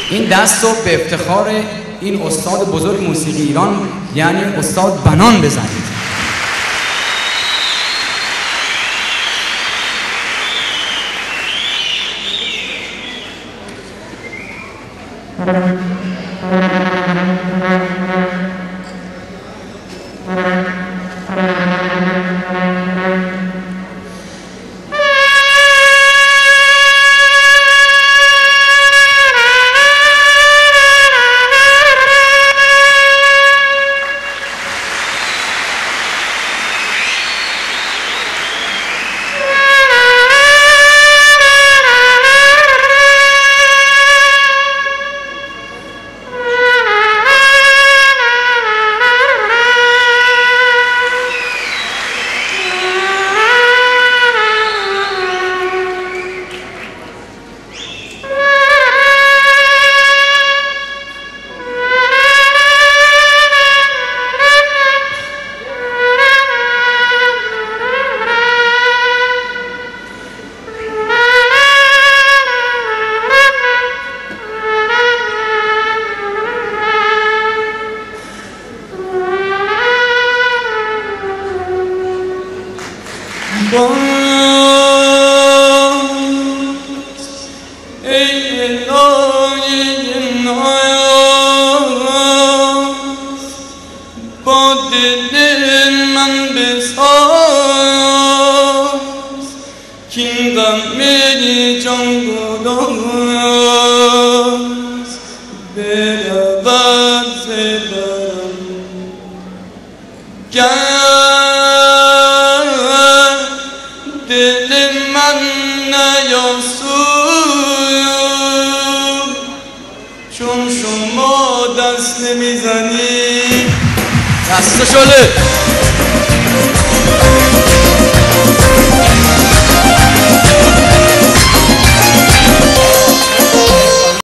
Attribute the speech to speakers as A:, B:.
A: این دست رو به افتخار این استاد بزرگ موسیقی ایران یعنی استاد بنان بزنید.
B: با دل من بساز کین غم جان گداز برود ز برم گر دل من نیاسود چون شما دست نمیزنی
A: دست شله